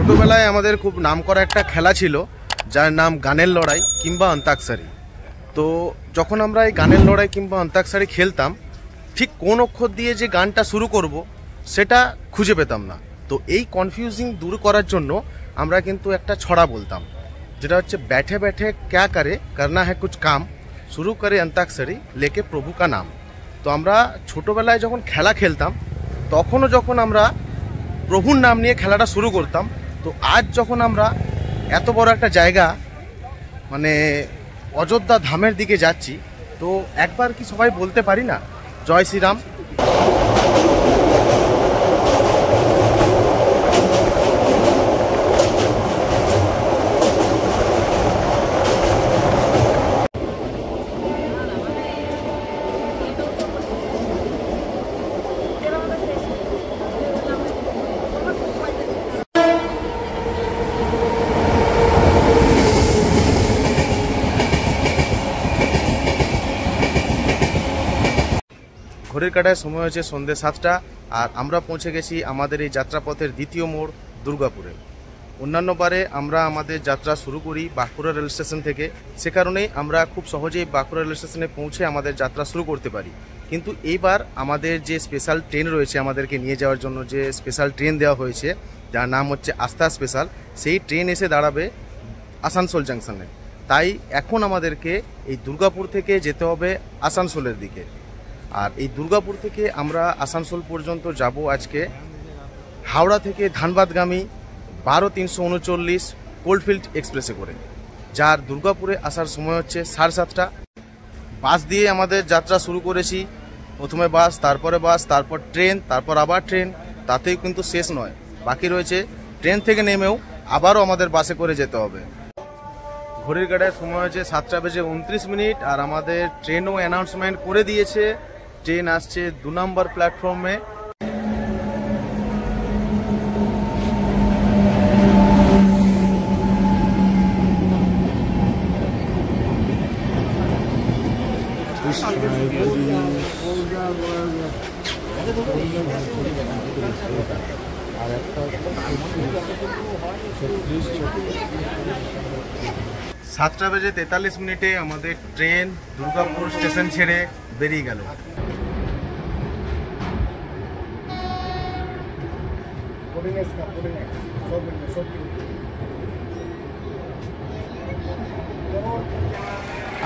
ছোটবেলায় আমাদের খুব নামকরা একটা খেলা ছিল যার নাম গানের লড়াই কিংবা অন্তাক্ষরী। তো যখন আমরা এই গানের লড়াই কিংবা অন্তাক্ষরী খেলতাম, ঠিক কোন অক্ষর দিয়ে যে গানটা শুরু করব সেটা খুঁজে পেতাম না। তো এই কনফিউজিং দূর করার জন্য আমরা কিন্তু একটা ছড়া বলতাম, যেটা হচ্ছে बैठे बैठे क्या करे करना है कुछ काम शुरू करे अंताक्षरी लेके प्रभु का नाम। তো আমরা ছোটবেলায় যখন খেলা খেলতাম তখনও যখন আমরা প্রভুর নাম নিয়ে খেলাটা শুরু করতাম, তো আজ যখন আমরা এত বড় একটা জায়গা মানে অযোধ্যা ধামের দিকে যাচ্ছি, তো একবার কি সবাই বলতে পারি না জয় শ্রীরাম। ঘড়ির কাটায় সময় হচ্ছে সন্ধ্যে 7টা, আর আমরা পৌঁছে গেছি আমাদের এই যাত্রাপথের দ্বিতীয় মোড় দুর্গাপুরে। অন্যান্য বারে আমরা আমাদের যাত্রা শুরু করি বাঁকুড়া রেল স্টেশন থেকে, সে কারণেই আমরা খুব সহজেই বাঁকুড়া রেল স্টেশনে পৌঁছে আমাদের যাত্রা শুরু করতে পারি। কিন্তু এইবার আমাদের যে স্পেশাল ট্রেন রয়েছে, আমাদেরকে নিয়ে যাওয়ার জন্য যে স্পেশাল ট্রেন দেওয়া হয়েছে যার নাম হচ্ছে আস্থা স্পেশাল, সেই ট্রেন এসে দাঁড়াবে আসানসোল জাংশনে। তাই এখন আমাদেরকে এই দুর্গাপুর থেকে যেতে হবে আসানসোলের দিকে। আর এই দুর্গাপুর থেকে আমরা আসানসোল পর্যন্ত যাব আজকে হাওড়া থেকে ধানবাদগামী 12-339 কোল্ডফিল্ড এক্সপ্রেসে করে, যার দুর্গাপুরে আসার সময় হচ্ছে 7:30টা। বাস দিয়ে আমাদের যাত্রা শুরু করেছি, প্রথমে বাস, তারপরে বাস, তারপর ট্রেন, তারপর আবার ট্রেন। তাতেই কিন্তু শেষ নয়, বাকি রয়েছে ট্রেন থেকে নেমেও আবারও আমাদের বাসে করে যেতে হবে। ঘড়ির কাটায় সময় হচ্ছে 7:29, আর আমাদের ট্রেনও অ্যানাউন্সমেন্ট করে দিয়েছে। ট্রেন আসছে 2 নম্বর প্ল্যাটফর্মে। সাতটা বেজে 43 আমাদের ট্রেন দুর্গাপুর স্টেশন ছেড়ে বেরিয়ে গেল।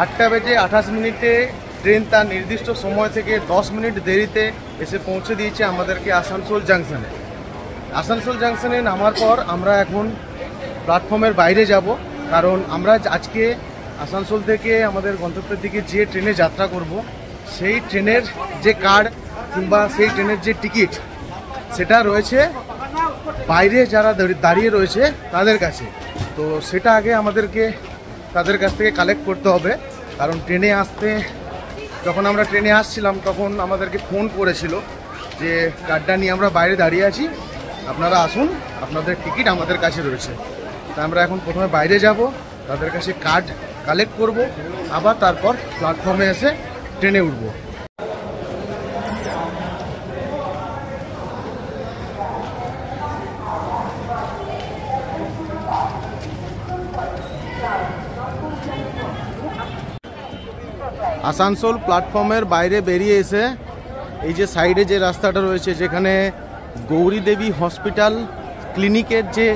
আটটা বেজে 28 ট্রেন তার নির্দিষ্ট সময় থেকে 10 মিনিট দেরিতে এসে পৌঁছে দিয়েছে আমাদেরকে আসানসোল জাংশনে। আসানসোল জাংশনে নামার পর আমরা এখন প্ল্যাটফর্মের বাইরে যাব, কারণ আমরা আজকে আসানসোল থেকে আমাদের গন্তব্যের দিকে যে ট্রেনে যাত্রা করব, সেই ট্রেনের যে কার্ড কিংবা সেই ট্রেনের যে টিকিট সেটা রয়েছে বাইরে যারা দাঁড়িয়ে রয়েছে তাদের কাছে। তো সেটা আগে আমাদেরকে তাদের কাছ থেকে কালেক্ট করতে হবে, কারণ ট্রেনে আসতে যখন আমরা ট্রেনে আসছিলাম তখন আমাদেরকে ফোন করেছিল যে কার্ডটা নিয়ে আমরা বাইরে দাঁড়িয়ে আছি, আপনারা আসুন, আপনাদের টিকিট আমাদের কাছে রয়েছে। তা আমরা এখন প্রথমে বাইরে যাব, তাদের কাছে কার্ড কালেক্ট করব, আবার তারপর প্ল্যাটফর্মে এসে ট্রেনে উঠব। আসানসোল প্ল্যাটফর্মের বাইরে বেরিয়ে এসে এই যে সাইডে যে রাস্তাটা রয়েছে, যেখানে গৌরী দেবী হসপিটাল ক্লিনিকের যে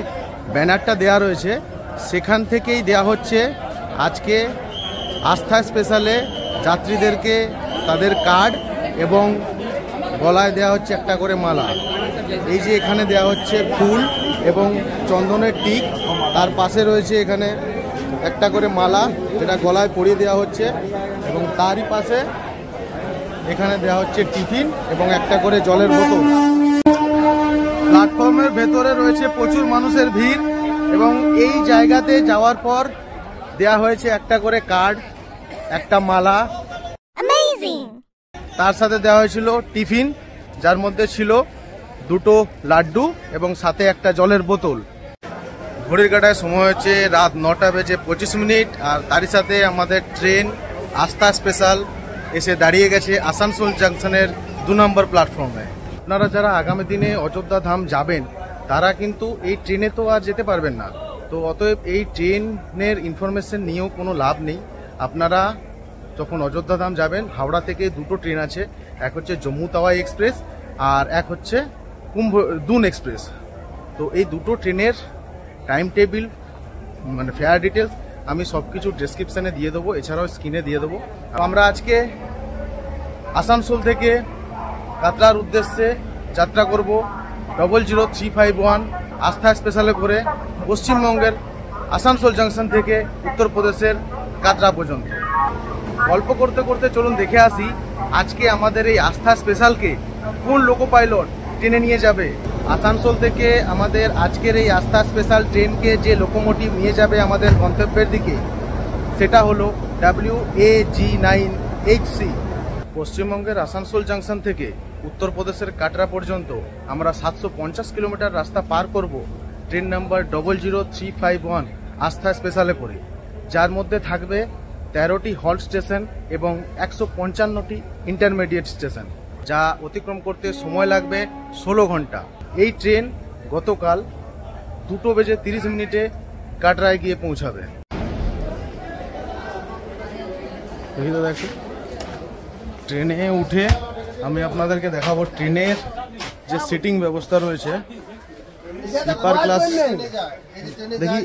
ব্যানারটা দেয়া রয়েছে, সেখান থেকেই দেয়া হচ্ছে আজকে আস্থা স্পেশালে যাত্রীদেরকে তাদের কার্ড এবং গলায় দেয়া হচ্ছে একটা করে মালা। এই যে এখানে দেয়া হচ্ছে ফুল এবং চন্দনের টিক, তার পাশে রয়েছে এখানে একটা করে মালা যেটা গলায় পরিয়ে দেওয়া হচ্ছে, এবং তারই পাশে এখানে দেওয়া হচ্ছে টিফিন এবং একটা করে জলের বোতল। প্ল্যাটফর্মের ভেতরে রয়েছে প্রচুর মানুষের ভিড়, এবং এই জায়গাতে যাওয়ার পর দেয়া হয়েছে একটা করে কার্ড, একটা মালা, তার সাথে দেওয়া হয়েছিল টিফিন যার মধ্যে ছিল 2টো লাড্ডু এবং সাথে একটা জলের বোতল। ঘড়ির কাটায় সময় হচ্ছে রাত 9:25, আর তারই সাথে আমাদের ট্রেন আস্থা স্পেশাল এসে দাঁড়িয়ে গেছে আসানসোল জাংশনের 2 নম্বর প্ল্যাটফর্মে। আপনারা যারা আগামী দিনে অযোধ্যা ধাম যাবেন, তারা কিন্তু এই ট্রেনে তো আর যেতে পারবেন না। তো অতএব এই ট্রেনের ইনফরমেশন নিয়েও কোনো লাভ নেই। আপনারা যখন অযোধ্যা ধাম যাবেন, হাওড়া থেকে দুটো ট্রেন আছে, এক হচ্ছে জম্মু তাওয়াই এক্সপ্রেস আর এক হচ্ছে দুন এক্সপ্রেস। তো এই দুটো ট্রেনের টাইম টেবিল মানে ফেয়ার ডিটেলস আমি সব কিছু ডেসক্রিপশানে দিয়ে দেবো, এছাড়াও স্ক্রিনে দিয়ে দেবো। আমরা আজকে আসানসোল থেকে কাটরার উদ্দেশ্যে যাত্রা করব 00351 আস্থা স্পেশালে করে পশ্চিমবঙ্গের আসানসোল জাংশন থেকে উত্তরপ্রদেশের কাটরা পর্যন্ত। গল্প করতে করতে চলুন দেখে আসি আজকে আমাদের এই আস্থা স্পেশালকে কোন লোকো পাইলট ট্রেনে নিয়ে যাবে। আসানসোল থেকে আমাদের আজকের এই আস্থা স্পেশাল ট্রেনকে যে লোকোমোটিভ নিয়ে যাবে আমাদের গন্তব্যের দিকে, সেটা হলো WAG9HC। পশ্চিমবঙ্গের আসানসোল জাংশন থেকে উত্তরপ্রদেশের কাটরা পর্যন্ত আমরা 750 কিলোমিটার রাস্তা পার করব ট্রেন নাম্বার 00351 আস্থা স্পেশালে করে, যার মধ্যে থাকবে 13টি হল্ট স্টেশন এবং 155টি ইন্টারমিডিয়েট স্টেশন, যা অতিক্রম করতে সময় লাগবে 16 ঘন্টা। এই ট্রেন গতকাল 2:30 কাটরায় গিয়ে পৌঁছাবে। দেখো, ট্রেনে উঠে আমি আপনাদেরকে দেখাবো ট্রেনের যে সিটিং ব্যবস্থা রয়েছে। স্লিপার ক্লাস দেখি,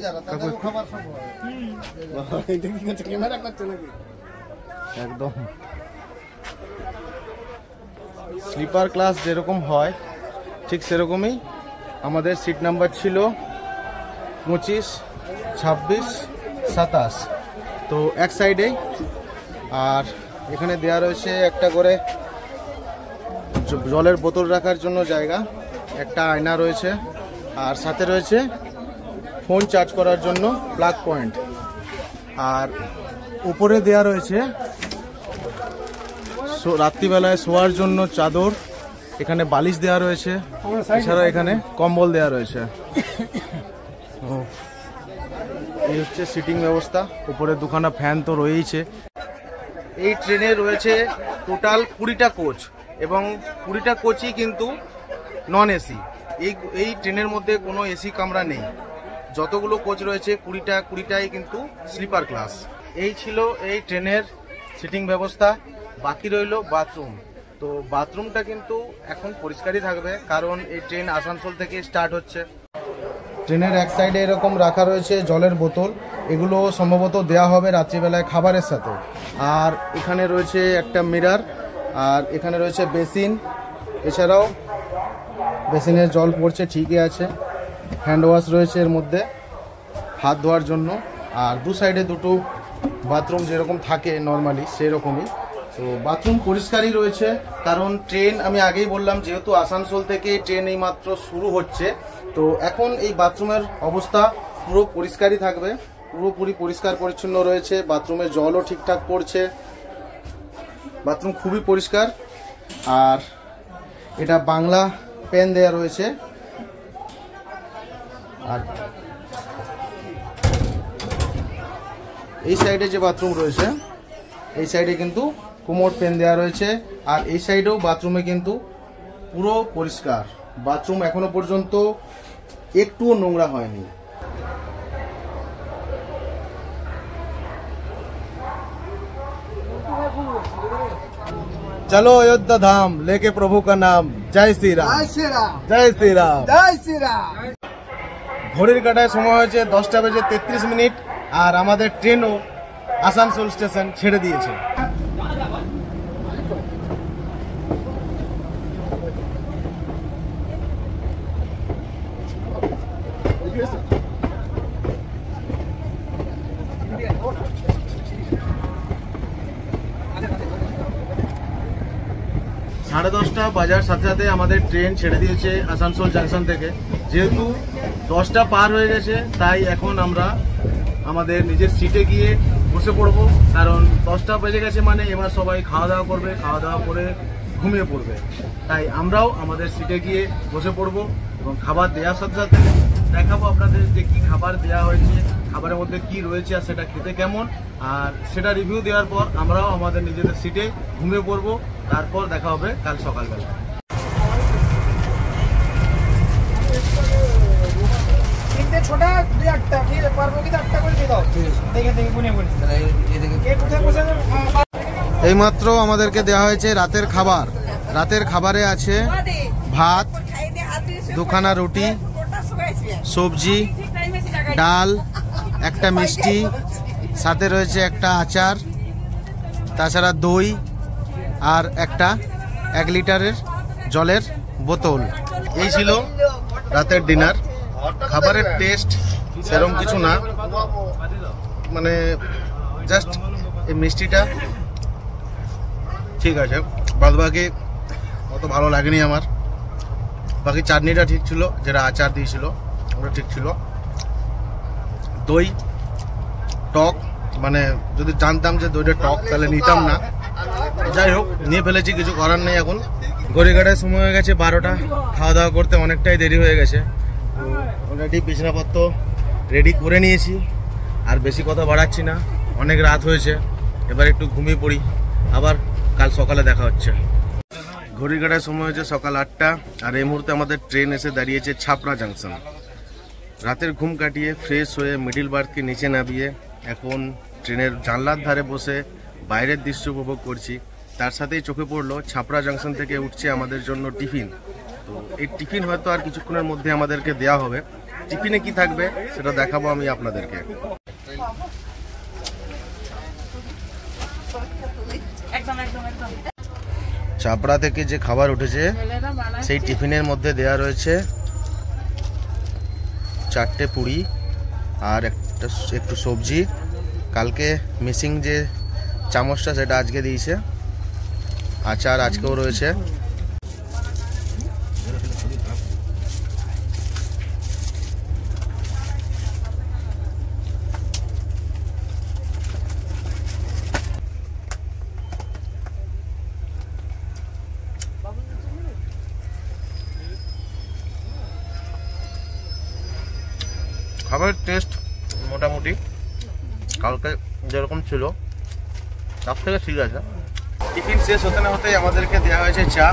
একদম স্লিপার ক্লাস যেরকম হয় ঠিক সেরকমই আমাদের সিট নাম্বার ছিল 25, 26, 27। তো এক সাইডে, আর এখানে দেয়া রয়েছে একটা করে জলের বোতল রাখার জন্য জায়গা, একটা আয়না রয়েছে, আর সাথে রয়েছে ফোন চার্জ করার জন্য প্লাগ পয়েন্ট। আর উপরে দেয়া রয়েছে রাত্রিবেলায় শোয়ার জন্য চাদর, এখানে বালিশ দেওয়া রয়েছে, এছাড়া এখানে কম্বল দেওয়া রয়েছে। এই হচ্ছে সিটিং ব্যবস্থা। উপরে দুখানা ফ্যান তো রয়েইছে। এই ট্রেনে রয়েছে টোটাল 20টা কোচ, এবং 20টা কোচই কিন্তু নন এসি। এই ট্রেনের মধ্যে কোনো এসি কামরা নেই। যতগুলো কোচ রয়েছে 20টাই কিন্তু স্লিপার ক্লাস। এই ছিল এই ট্রেনের সিটিং ব্যবস্থা। বাকি রইল বাথরুম। তো বাথরুমটা কিন্তু এখন পরিষ্কারই থাকবে, কারণ এই ট্রেন আসানসোল থেকে স্টার্ট হচ্ছে। ট্রেনের এক সাইডে এরকম রাখা রয়েছে জলের বোতল, এগুলো সম্ভবত দেয়া হবে রাত্রিবেলায় খাবারের সাথে। আর এখানে রয়েছে একটা মিরর, আর এখানে রয়েছে বেসিন, এছাড়াও বেসিনের জল পড়ছে ঠিকই আছে। হ্যান্ড ওয়াশ রয়েছে এর মধ্যে হাত ধোয়ার জন্য, আর দু সাইডে দুটো বাথরুম যেরকম থাকে নর্মালি সেরকমই। তো বাথরুম পরিষ্কারই রয়েছে, কারণ ট্রেন আমি আগেই বললাম যেহেতু আসানসোল থেকে ট্রেন এই মাত্র শুরু হচ্ছে, তো এখন এই বাথরুমের অবস্থা পুরো পরিষ্কারই থাকবে, পুরোপুরি পরিষ্কার পরিচ্ছন্ন রয়েছে। বাথরুমে জলও ঠিকঠাক পড়ছে, বাথরুম খুবই পরিষ্কার। আর এটা বাংলা পেন দেয়া রয়েছে। আর এই সাইডে যে বাথরুম রয়েছে, এই সাইডে কিন্তু কোমোড পেন দেওয়া রয়েছে, আর এই সাইডেও বাথরুমে কিন্তু পুরো পরিষ্কার। বাথরুম এখনো পর্যন্ত একটুও নোংরা হয়নি। चलो अयोध्या धाम लेके प्रभु का नाम। जय श्री राम, जय श्री राम, जय श्री राम, जय श्री राम। ঘড়ির কাঁটায় সময় হয়েছে 10:33, আর আমাদের ট্রেনও আসানসোল স্টেশন ছেড়ে দিয়েছে। সাড়ে 10টা বাজার সাথে সাথে আমাদের ট্রেন ছেড়ে দিয়েছে আসানসোল জাংশন থেকে। যেহেতু 10টা পার হয়ে গেছে, তাই এখন আমরা আমাদের নিজের সিটে গিয়ে বসে পড়বো, কারণ 10টা বেজে গেছে মানে এবার সবাই খাওয়া দাওয়া করবে, খাওয়া দাওয়া করে ঘুমিয়ে পড়বে। তাই আমরাও আমাদের সিটে গিয়ে বসে পড়বো, এবং খাবার দেওয়ার সাথে সাথে দেখাবো আপনাদের যে কি খাবার দেওয়া হয়েছে, খাবারের মধ্যে কি রয়েছে, আর সেটা খেতে কেমন। আর সেটা রিভিউ দেওয়ার পর আমরাও আমাদের নিজেদের সিটে ঘুমিয়ে পড়বো। তারপর দেখা হবে কাল সকালবেলা। 6টা 2-8টা ঠিক পারবো কি 8টা করে দিয়ে দাও দেখে দেখে গুনে গুনে তাহলে এদিকে কে কোথায় বসে আছে এইমাত্র আমাদেরকে দেওয়া হয়েছে রাতের খাবার। রাতের খাবারে আছে ভাত, দুখানা রুটি, সবজি, ডাল, একটা মিষ্টি, সাথে রয়েছে একটা আচার, তাছাড়া দই আর একটা 1 লিটারের জলের বোতল। এই ছিল রাতের ডিনার। খাবারের টেস্ট সেরকম কিছু না, মানে জাস্ট এই মিষ্টিটা ঠিক আছে, বাদ বাকি অত ভালো লাগেনি আমার। বাকি চাটনিটা ঠিক ছিল, যেটা আচার দিয়েছিল ওটা ঠিক ছিল। দই টক, মানে যদি জানতাম যে দইটা টক তাহলে নিতাম না। যাই হোক, নিয়ে ফেলেছি, কিছু করার নেই। এখন ঘড়িঘাটায় সময় হয়ে গেছে 12টা। খাওয়া দাওয়া করতে অনেকটাই দেরি হয়ে গেছে। তো অলরেডি বিছানাপত্র রেডি করে নিয়েছি, আর বেশি কথা বাড়াচ্ছি না, অনেক রাত হয়েছে। এবার একটু ঘুমিয়ে পড়ি, আবার কাল সকালে দেখা হচ্ছে। ঘড়িঘাটায় সময় হয়েছে সকাল 8টা, আর এই মুহূর্তে আমাদের ট্রেন এসে দাঁড়িয়েছে ছাপড়া জাংশন। রাতের ঘুম কাটিয়ে ফ্রেশ হয়ে মিডিল বার্থকে নিচে নামিয়ে এখন ট্রেনের জানলার ধারে বসে বাইরের দৃশ্য উপভোগ করছি। তার সাথেই চোখে পড়লো ছাপড়া জাংশন থেকে উঠছে আমাদের জন্য টিফিন। তো এই টিফিন হয়তো আর কিছুক্ষণের মধ্যে আমাদেরকে দেওয়া হবে। টিফিনে কি থাকবে সেটা দেখাবো আমি আপনাদেরকে। ছাপড়া থেকে যে খাবার উঠেছে সেই টিফিনের মধ্যে দেয়া রয়েছে 4টে পুরি আর একটু সবজি। কালকে মিসিং যে চামচটা সেটা আজকে দিয়েছে। আচার আজকেও রয়েছে। খাবারের টেস্ট মোটামুটি কালকে যেরকম ছিল তার থেকে ঠিক আছে। টিফিন শেষ হতে না হতেই আমাদেরকে দেওয়া হয়েছে চা।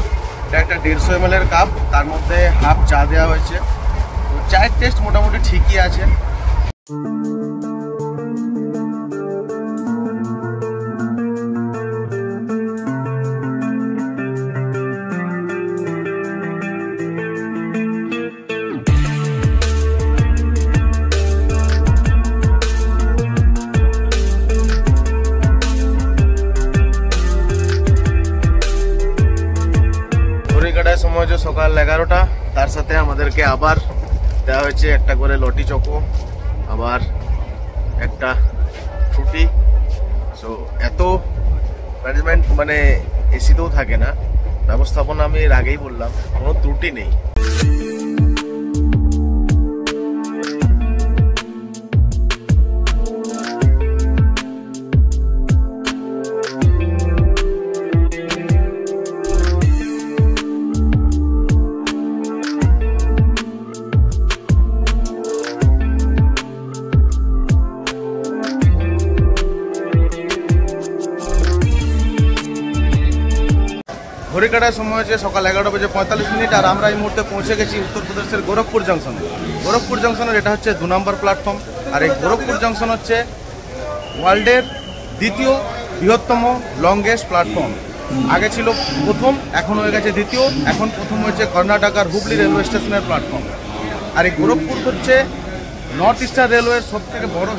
এটা একটা 150 ml এর কাপ, তার মধ্যে হাফ চা দেওয়া হয়েছে। তো চায়ের টেস্ট মোটামুটি ঠিকই আছে। সময় হচ্ছে সকাল 11টা, তার সাথে আমাদেরকে আবার দেওয়া হয়েছে একটা করে লটি চকো, আবার একটা ফ্রুটি। সো এত ম্যানেজমেন্ট মানে এসিতেও থাকে না, ব্যবস্থাপনা আমি এর আগেই বললাম, কোনো ত্রুটি নেই। ঘড়ি কাটার সময় হচ্ছে সকাল 11:45, আর আমরা এই মুহূর্তে পৌঁছে গেছি উত্তরপ্রদেশের গোরখপুর জংশনে। গোরখপুর জংশনের এটা হচ্ছে 2 নম্বর প্ল্যাটফর্ম। আর এই গোরখপুর জংশন হচ্ছে ওয়ার্ল্ডের দ্বিতীয় বৃহত্তম লংগেস্ট প্ল্যাটফর্ম। আগে ছিল প্রথম, এখন হয়ে গেছে দ্বিতীয়। এখন প্রথম হচ্ছে কর্ণাটকার হুবলি রেলওয়ে স্টেশনের প্ল্যাটফর্ম। আর এই গোরখপুর হচ্ছে নর্থ ইস্টার্ন রেলওয়ের সবথেকে বড়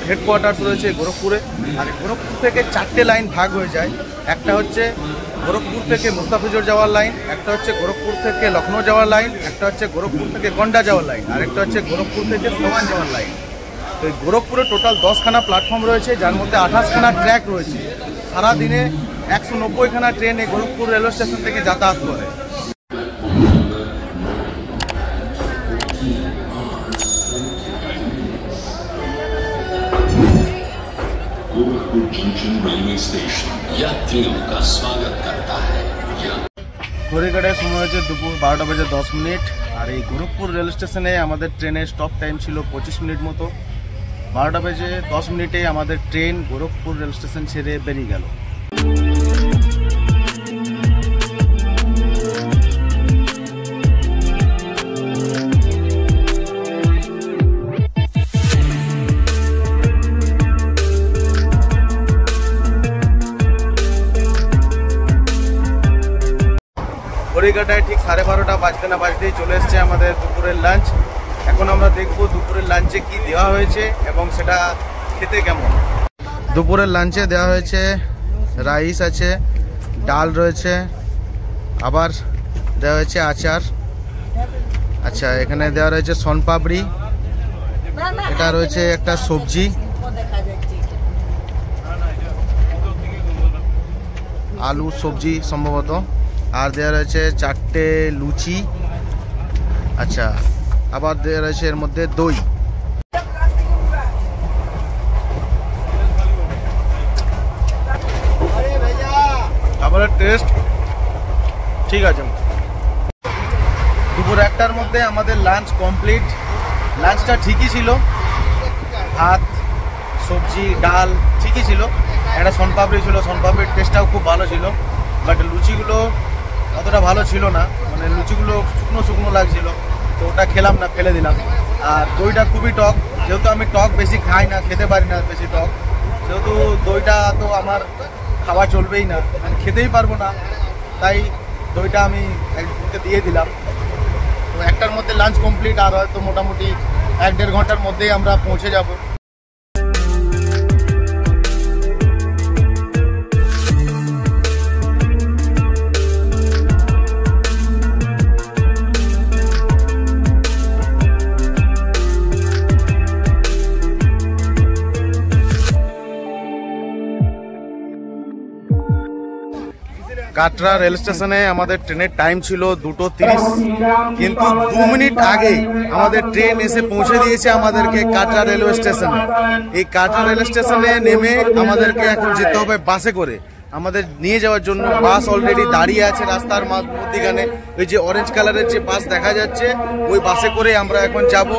হেডকোয়ার্টার্স রয়েছে গোরখপুরে। আর এই গোরখপুর থেকে 4টে লাইন ভাগ হয়ে যায়। একটা হচ্ছে গোরখপুর থেকে মুস্তাফিজুর যাওয়ার লাইন, একটা হচ্ছে গোরখপুর থেকে লখনৌ যাওয়ার লাইন, একটা হচ্ছে গোরখপুর থেকে গন্ডা যাওয়ার লাইন, আর একটা হচ্ছে গোরখপুর থেকে সোমান যাওয়ার লাইন। তো এই গোরখপুরে টোটাল 10খানা প্ল্যাটফর্ম রয়েছে, যার মধ্যে 28খানা ট্র্যাক রয়েছে। সারাদিনে 190খানা ট্রেন এই গোরখপুর রেলওয়ে স্টেশন থেকে যাতায়াত করে। गोरखपुर जंक्शन रेलवे स्टेशन यात्रियों का स्वागत करता है। ঘড়িঘাটায় সময় হচ্ছে দুপুর 12:10। আর এই গোরখপুর রেল স্টেশনে আমাদের ট্রেনের স্টপ টাইম ছিল 25 মিনিট মতো। 12:10 আমাদের ট্রেন গোরখপুর রেল স্টেশন ছেড়ে বেরিয়ে গেল। ঘড়ি কাটায় ঠিক 12:30 বাজতে না বাজতেই চলে এসছে আমাদের দুপুরের লাঞ্চ। এখন আমরা দেখব দুপুরের লাঞ্চে কি দেওয়া হয়েছে এবং সেটা খেতে কেমন। দুপুরের লাঞ্চে দেওয়া হয়েছে রাইস আছে, ডাল রয়েছে, আবার দেওয়া হয়েছে আচার। আচ্ছা, এখানে দেওয়া রয়েছে শনপাপড়ি, এটা রয়েছে একটা সবজি, আলু সবজি সম্ভবত, আর দেওয়া রয়েছে 4টে লুচি। আচ্ছা, আবার দেওয়া রয়েছে এর মধ্যে দই। খাবারের টেস্ট ঠিক আছে। দুপুর 1টার মধ্যে আমাদের লাঞ্চ কমপ্লিট। লাঞ্চটা ঠিকই ছিল, ভাত সবজি ডাল ঠিকই ছিল, একটা শনপাপড়ি ছিল, শনপাপড়ির টেস্টটাও খুব ভালো ছিল, বাট লুচিগুলো অতটা ভালো ছিল না, মানে লুচিগুলো শুকনো শুকনো লাগছিল, তো ওটা খেলাম না, ফেলে দিলাম। আর দইটা খুবই টক, যেহেতু আমি টক বেশি খাই না, খেতে পারি না বেশি টক, যেহেতু দইটা তো আমার খাওয়া চলবেই না, আমি খেতেই পারবো না, তাই দইটা আমি একজনকে দিয়ে দিলাম। তো 1টার মধ্যে লাঞ্চ কমপ্লিট, আর হয়তো মোটামুটি 1-1.5 ঘন্টার মধ্যেই আমরা পৌঁছে যাব। কাটরা রেল স্টেশনে আমাদের ট্রেনের টাইম ছিল 2:30, কিন্তু 2 মিনিট আগে আমাদের ট্রেন এসে পৌঁছে দিয়েছে আমাদেরকে কাটরা রেলওয়ে স্টেশনে। এই কাটরা রেল স্টেশনে নেমে আমাদেরকে এখন যেতে হবে বাসে করে। আমাদের নিয়ে যাওয়ার জন্য বাস অলরেডি দাঁড়িয়ে আছে রাস্তার মধ্যখানে। ওই যে অরেঞ্জ কালারের যে বাস দেখা যাচ্ছে, ওই বাসে করে আমরা এখন যাব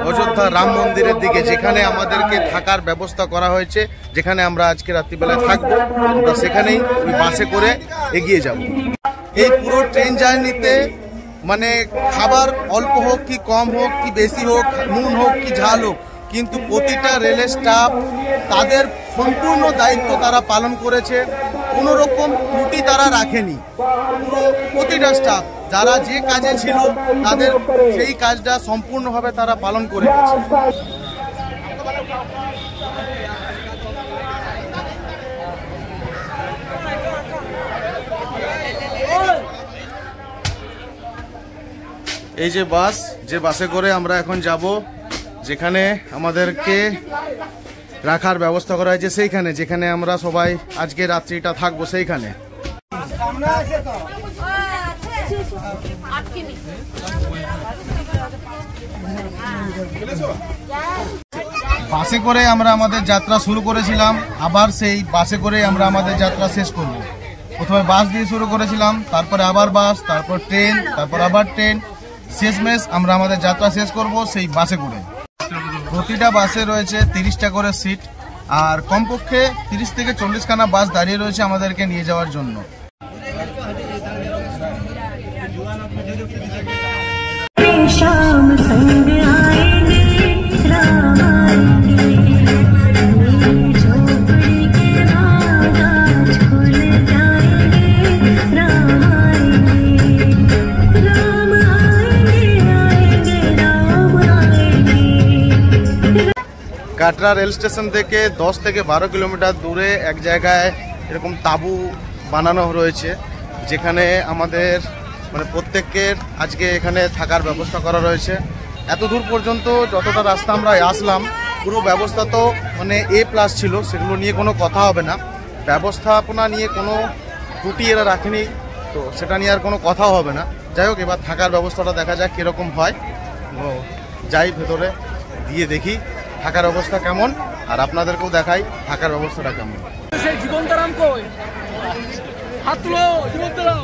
অযোধ্যা রাম মন্দিরের দিকে, যেখানে আমাদেরকে থাকার ব্যবস্থা করা হয়েছে, যেখানে আমরা আজকে রাত্রিবেলায় থাকবো। আমরা সেখানেই ওই বাসে করে এগিয়ে যাব। এই পুরো ট্রেন জার্নিতে মানে খাবার অল্প হোক কি কম হোক কি বেশি হোক, নুন হোক কি ঝাল হোক, কিন্তু প্রতিটা রেলের স্টাফ তাদের সম্পূর্ণ দায়িত্ব তারা পালন করেছে, কোনো রকম ত্রুটি তারা রাখেনি। পুরো প্রতিটা স্টাফ যারা যে কাজে ছিল তাদের সেই কাজটা সম্পূর্ণভাবে তারা পালন করে গেছে। এই যে বাস, যে বাসে করে আমরা এখন যাব যেখানে আমাদেরকে রাখার ব্যবস্থা করা হয়েছে, সেইখানে যেখানে আমরা সবাই আজকে রাত্রিটা থাকবো সেইখানে। বাসে করে আমরা আমাদের যাত্রা শুরু করেছিলাম, আবার সেই বাসে করে আমরা আমাদের যাত্রা শেষ করব। প্রথমে বাস দিয়ে শুরু করেছিলাম, তারপরে আবার বাস, তারপর ট্রেন, তারপর আবার ট্রেন, শেষমেশ আমরা আমাদের যাত্রা শেষ করব সেই বাসে করে। প্রতিটা বাসে রয়েছে 30টা করে সিট, আর কমপক্ষে 30 থেকে 40 খানা বাস দাঁড়িয়ে রয়েছে আমাদেরকে নিয়ে যাওয়ার জন্য। কাটরা রেল স্টেশন থেকে 10 থেকে 12 কিলোমিটার দূরে এক জায়গায় এরকম তাঁবু বানানো রয়েছে, যেখানে আমাদের মানে প্রত্যেকের আজকে এখানে থাকার ব্যবস্থা করা রয়েছে। এত দূর পর্যন্ত যতটা রাস্তা আমরা আসলাম, পুরো ব্যবস্থা তো মানে A+ ছিল, সেগুলো নিয়ে কোনো কথা হবে না। ব্যবস্থাপনা নিয়ে কোনো ত্রুটি এরা রাখেনি, তো সেটা নিয়ে আর কোনো কথাও হবে না। যাই হোক, এবার থাকার ব্যবস্থাটা দেখা যাক কীরকম হয়। যাই ভেতরে দিয়ে দেখি থাকার অবস্থা কেমন, আর আপনাদেরকেও দেখাই থাকার ব্যবস্থাটা কেমন। জীবনতারাম কই হাত তুলো, জীবনতারাম